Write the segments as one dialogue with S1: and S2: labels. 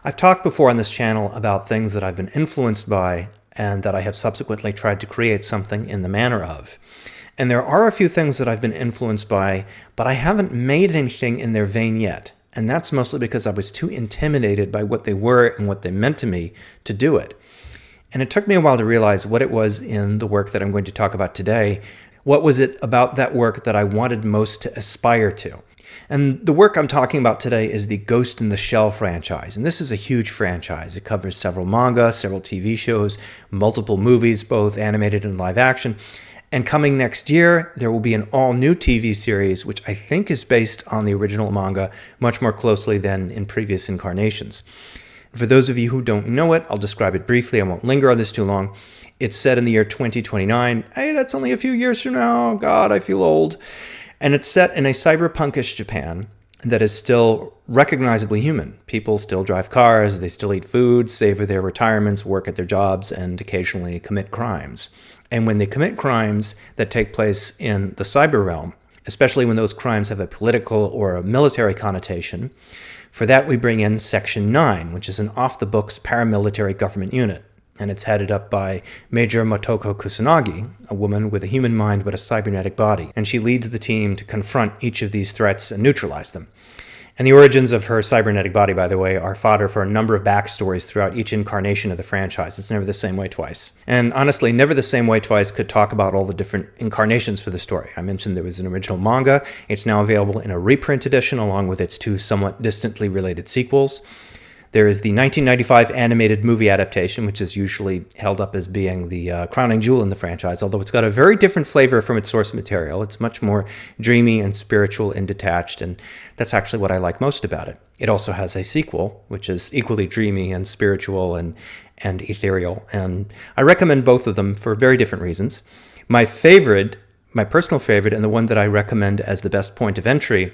S1: I've talked before on this channel about things that I've been influenced by and that I have subsequently tried to create something in the manner of. And there are a few things that I've been influenced by, but I haven't made anything in their vein yet. And that's mostly because I was too intimidated by what they were and what they meant to me to do it. And it took me a while to realize what it was in the work that I'm going to talk about today. What was it about that work that I wanted most to aspire to? And the work I'm talking about today is the Ghost in the Shell franchise. And this is a huge franchise. It covers several manga, several TV shows, multiple movies, both animated and live action. And coming next year, there will be an all-new TV series, which I think is based on the original manga much more closely than in previous incarnations. For those of you who don't know it, I'll describe it briefly. I won't linger on this too long. It's set in the year 2029. Hey, that's only a few years from now. God, I feel old. And it's set in a cyberpunkish Japan that is still recognizably human. People still drive cars, they still eat food, savor their retirements, work at their jobs, and occasionally commit crimes. And when they commit crimes that take place in the cyber realm, especially when those crimes have a political or a military connotation, for that we bring in Section 9, which is an off-the-books paramilitary government unit. And it's headed up by Major Motoko Kusanagi, a woman with a human mind but a cybernetic body. And she leads the team to confront each of these threats and neutralize them. And the origins of her cybernetic body, by the way, are fodder for a number of backstories throughout each incarnation of the franchise. It's never the same way twice. And honestly, Never the Same Way Twice could talk about all the different incarnations for the story. I mentioned there was an original manga. It's now available in a reprint edition along with its two somewhat distantly related sequels. There is the 1995 animated movie adaptation, which is usually held up as being the crowning jewel in the franchise, although it's got a very different flavor from its source material. It's much more dreamy and spiritual and detached, and that's actually what I like most about it. It also has a sequel, which is equally dreamy and spiritual and ethereal, and I recommend both of them for very different reasons. My personal favorite, and the one that I recommend as the best point of entry,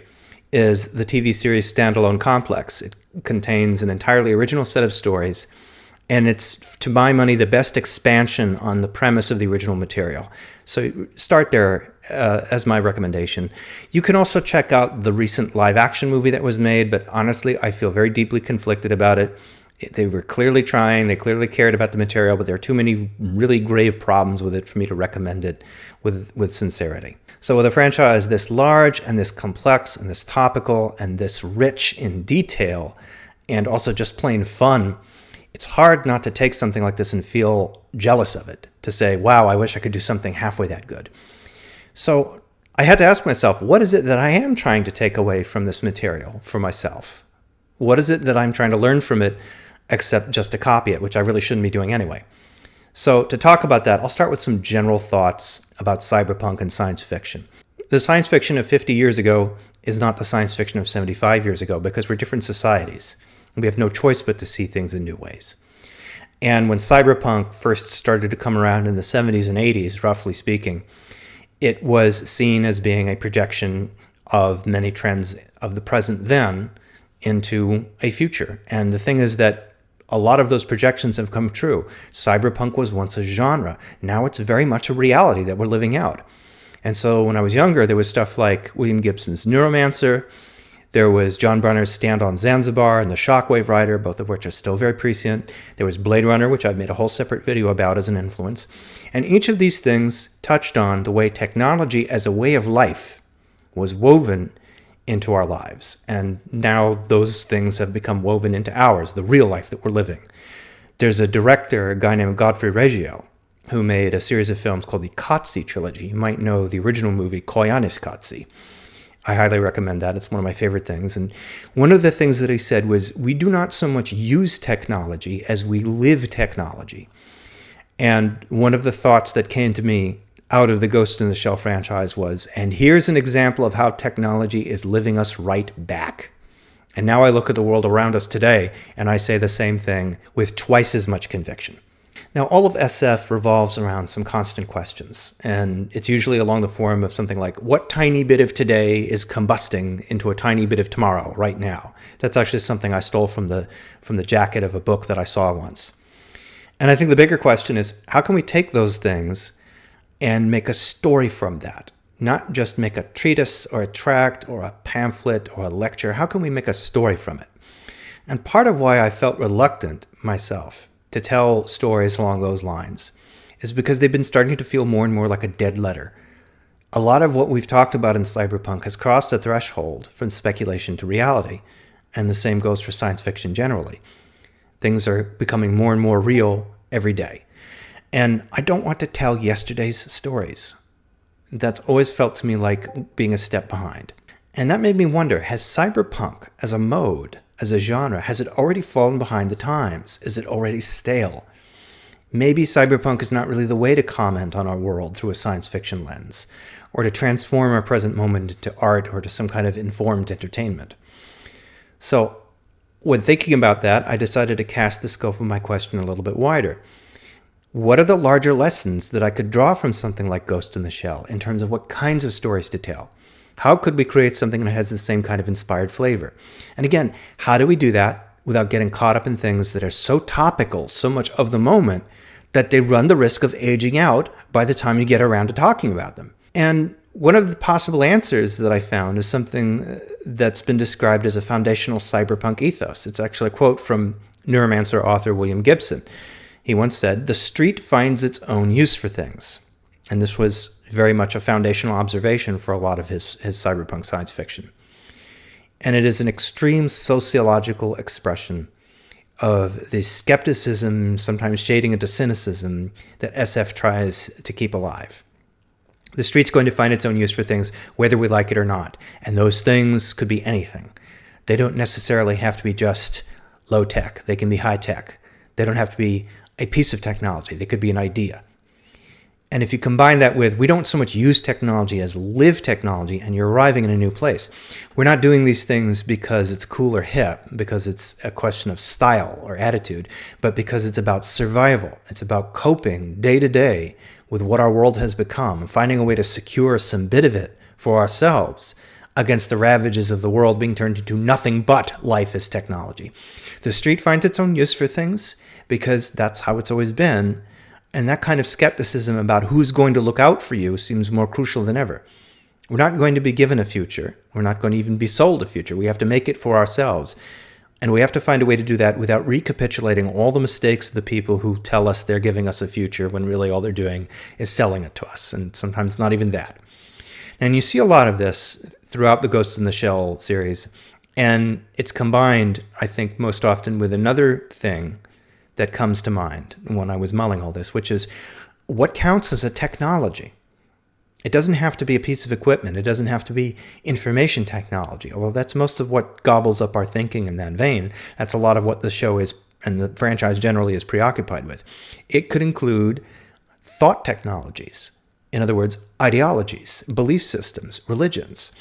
S1: is the TV series Standalone Complex. It contains an entirely original set of stories, and it's, to my money, the best expansion on the premise of the original material. So start there as my recommendation. You can also check out the recent live-action movie that was made, but honestly, I feel very deeply conflicted about it. They were clearly trying, they clearly cared about the material, but there are too many really grave problems with it for me to recommend it with sincerity. So with a franchise this large and this complex and this topical and this rich in detail and also just plain fun, it's hard not to take something like this and feel jealous of it, to say, wow, I wish I could do something halfway that good. So I had to ask myself, what is it that I am trying to take away from this material for myself? What is it that I'm trying to learn from it except just to copy it, which I really shouldn't be doing anyway? So to talk about that, I'll start with some general thoughts about cyberpunk and science fiction. The science fiction of 50 years ago is not the science fiction of 75 years ago because we're different societies. We have no choice but to see things in new ways. And when cyberpunk first started to come around in the 70s and 80s, roughly speaking, it was seen as being a projection of many trends of the present then into a future. And the thing is that a lot of those projections have come true. Cyberpunk was once a genre. Now it's very much a reality that we're living out. And so when I was younger, there was stuff like William Gibson's Neuromancer. There was John Brunner's Stand on Zanzibar and The Shockwave Rider, both of which are still very prescient. There was Blade Runner, which I've made a whole separate video about as an influence. And each of these things touched on the way technology as a way of life was woven into our lives. And now those things have become woven into ours, the real life that we're living. There's a director, a guy named Godfrey Reggio, who made a series of films called the Qatsi trilogy. You might know the original movie, Koyanis Qatsi. I highly recommend that. It's one of my favorite things. And one of the things that he said was, we do not so much use technology as we live technology. And one of the thoughts that came to me out of the Ghost in the Shell franchise was, and here's an example of how technology is living us right back. And now I look at the world around us today, and I say the same thing with twice as much conviction. Now, all of SF revolves around some constant questions, and it's usually along the form of something like, what tiny bit of today is combusting into a tiny bit of tomorrow, right now? That's actually something I stole from the jacket of a book that I saw once. And I think the bigger question is, how can we take those things and make a story from that? Not just make a treatise or a tract or a pamphlet or a lecture. How can we make a story from it? And part of why I felt reluctant myself to tell stories along those lines is because they've been starting to feel more and more like a dead letter. A lot of what we've talked about in cyberpunk has crossed a threshold from speculation to reality, and the same goes for science fiction generally. Things are becoming more and more real every day. And I don't want to tell yesterday's stories. That's always felt to me like being a step behind. And that made me wonder, has cyberpunk as a mode, as a genre, has it already fallen behind the times? Is it already stale? Maybe cyberpunk is not really the way to comment on our world through a science fiction lens, or to transform our present moment into art or to some kind of informed entertainment. So, when thinking about that, I decided to cast the scope of my question a little bit wider. What are the larger lessons that I could draw from something like Ghost in the Shell in terms of what kinds of stories to tell? How could we create something that has the same kind of inspired flavor? And again, how do we do that without getting caught up in things that are so topical, so much of the moment, that they run the risk of aging out by the time you get around to talking about them? And one of the possible answers that I found is something that's been described as a foundational cyberpunk ethos. It's actually a quote from Neuromancer author William Gibson. He once said, "The street finds its own use for things." And this was very much a foundational observation for a lot of his cyberpunk science fiction. And it is an extreme sociological expression of the skepticism, sometimes shading into cynicism, that SF tries to keep alive. The street's going to find its own use for things, whether we like it or not. And those things could be anything. They don't necessarily have to be just low tech. They can be high tech. They don't have to be a piece of technology. They could be an idea. And if you combine that with, we don't so much use technology as live technology, and you're arriving in a new place. We're not doing these things because it's cool or hip, because it's a question of style or attitude, but because it's about survival. It's about coping day to day with what our world has become, finding a way to secure some bit of it for ourselves against the ravages of the world being turned into nothing but life as technology. The street finds its own use for things because that's how it's always been. And that kind of skepticism about who's going to look out for you seems more crucial than ever. We're not going to be given a future. We're not going to even be sold a future. We have to make it for ourselves. And we have to find a way to do that without recapitulating all the mistakes of the people who tell us they're giving us a future when really all they're doing is selling it to us. And sometimes not even that. And you see a lot of this throughout the Ghost in the Shell series. And it's combined, I think, most often with another thing that comes to mind when I was mulling all this, which is what counts as a technology. It doesn't have to be a piece of equipment. It doesn't have to be information technology, although that's most of what gobbles up our thinking in that vein. That's a lot of what the show is, and the franchise generally is preoccupied with. It could include thought technologies. In other words, ideologies, belief systems, religions.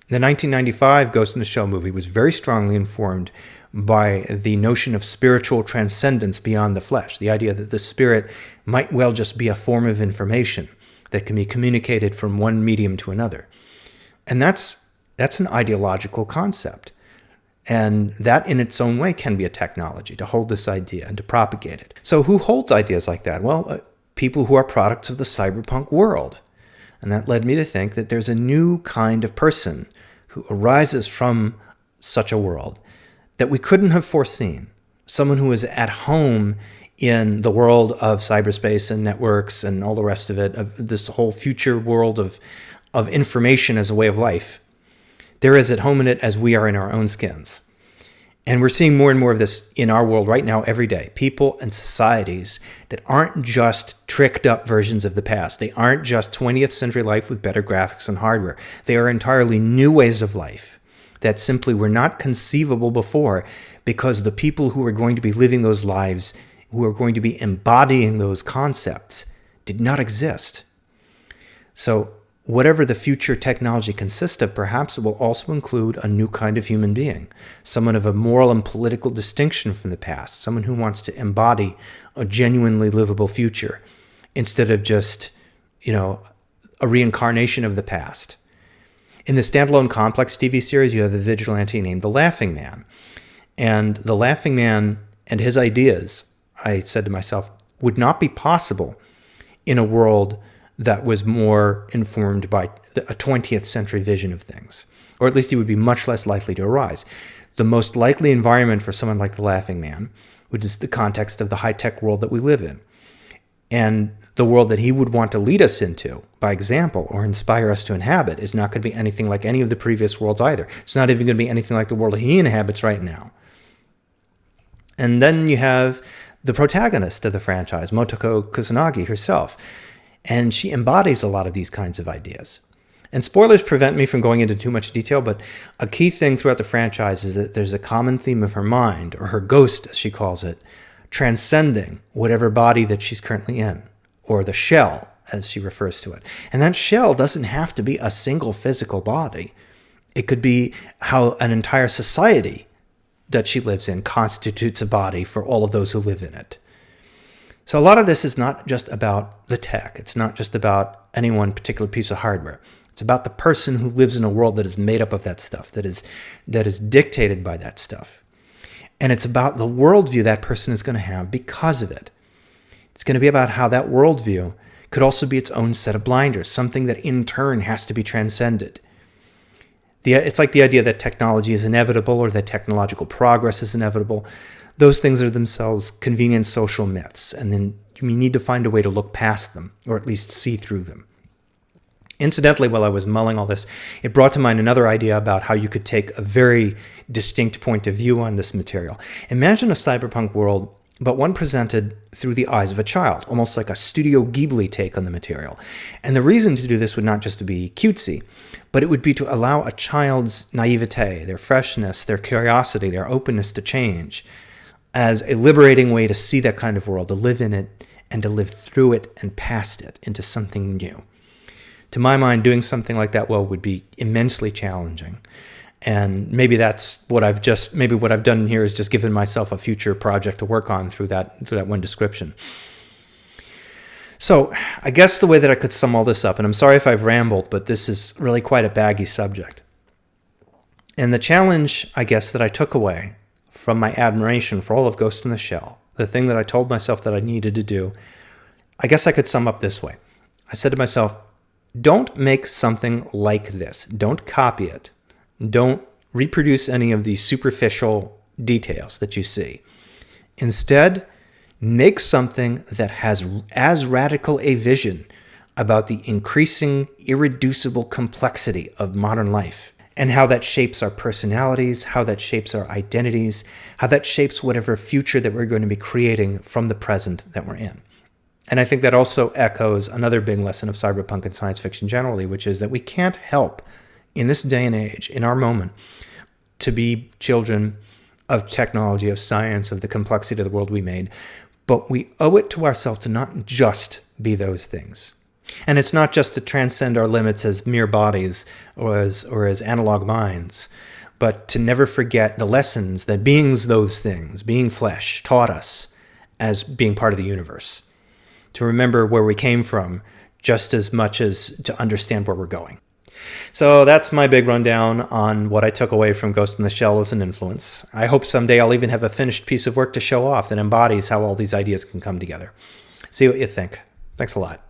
S1: The 1995 Ghost in the Shell movie was very strongly informed by the notion of spiritual transcendence beyond the flesh, the idea that the spirit might well just be a form of information that can be communicated from one medium to another. And that's an ideological concept. And that in its own way can be a technology, to hold this idea and to propagate it. So who holds ideas like that? Well, people who are products of the cyberpunk world. And that led me to think that there's a new kind of person who arises from such a world that we couldn't have foreseen. Someone who is at home in the world of cyberspace and networks and all the rest of it, of this whole future world of information as a way of life. They're as at home in it as we are in our own skins. And we're seeing more and more of this in our world right now, every day. People and societies that aren't just tricked up versions of the past. They aren't just 20th century life with better graphics and hardware. They are entirely new ways of life that simply were not conceivable before, because the people who are going to be living those lives, who are going to be embodying those concepts, did not exist. So whatever the future technology consists of, perhaps it will also include a new kind of human being, someone of a moral and political distinction from the past, someone who wants to embody a genuinely livable future instead of just, a reincarnation of the past. In the standalone Complex TV series, you have a vigilante named the Laughing Man. And the Laughing Man and his ideas, I said to myself, would not be possible in a world that was more informed by a 20th century vision of things, or at least he would be much less likely to arise. The most likely environment for someone like the Laughing Man, which is the context of the high-tech world that we live in, and the world that he would want to lead us into by example or inspire us to inhabit, is not going to be anything like any of the previous worlds either. It's not even going to be anything like the world he inhabits right now. And then you have the protagonist of the franchise, Motoko Kusanagi herself, and she embodies a lot of these kinds of ideas. And spoilers prevent me from going into too much detail, but a key thing throughout the franchise is that there's a common theme of her mind, or her ghost, as she calls it, transcending whatever body that she's currently in, or the shell, as she refers to it. And that shell doesn't have to be a single physical body. It could be how an entire society that she lives in constitutes a body for all of those who live in it. So a lot of this is not just about the tech. It's not just about any one particular piece of hardware. It's about the person who lives in a world that is made up of that stuff, that is dictated by that stuff. And it's about the worldview that person is going to have because of it. It's going to be about how that worldview could also be its own set of blinders, something that in turn has to be transcended. It's like the idea that technology is inevitable or that technological progress is inevitable. Those things are themselves convenient social myths, and then you need to find a way to look past them, or at least see through them. Incidentally, while I was mulling all this, it brought to mind another idea about how you could take a very distinct point of view on this material. Imagine a cyberpunk world, but one presented through the eyes of a child, almost like a Studio Ghibli take on the material. And the reason to do this would not just to be cutesy, but it would be to allow a child's naivete, their freshness, their curiosity, their openness to change, as a liberating way to see that kind of world, to live in it, and to live through it and past it into something new. To my mind, doing something like that would be immensely challenging. And maybe that's what I've done here is just given myself a future project to work on through that one description. So I guess the way that I could sum all this up, and I'm sorry if I've rambled, but this is really quite a baggy subject. And the challenge, I guess, that I took away from my admiration for all of Ghost in the Shell, the thing that I told myself that I needed to do, I guess I could sum up this way. I said to myself, don't make something like this. Don't copy it. Don't reproduce any of these superficial details that you see. Instead, make something that has as radical a vision about the increasing, irreducible complexity of modern life and how that shapes our personalities, how that shapes our identities, how that shapes whatever future that we're going to be creating from the present that we're in. And I think that also echoes another big lesson of cyberpunk and science fiction generally, which is that we can't help in this day and age, in our moment, to be children of technology, of science, of the complexity of the world we made. But we owe it to ourselves to not just be those things. And it's not just to transcend our limits as mere bodies or as analog minds, but to never forget the lessons that being those things, being flesh, taught us as being part of the universe. To remember where we came from just as much as to understand where we're going. So that's my big rundown on what I took away from Ghost in the Shell as an influence. I hope someday I'll even have a finished piece of work to show off that embodies how all these ideas can come together. See what you think. Thanks a lot.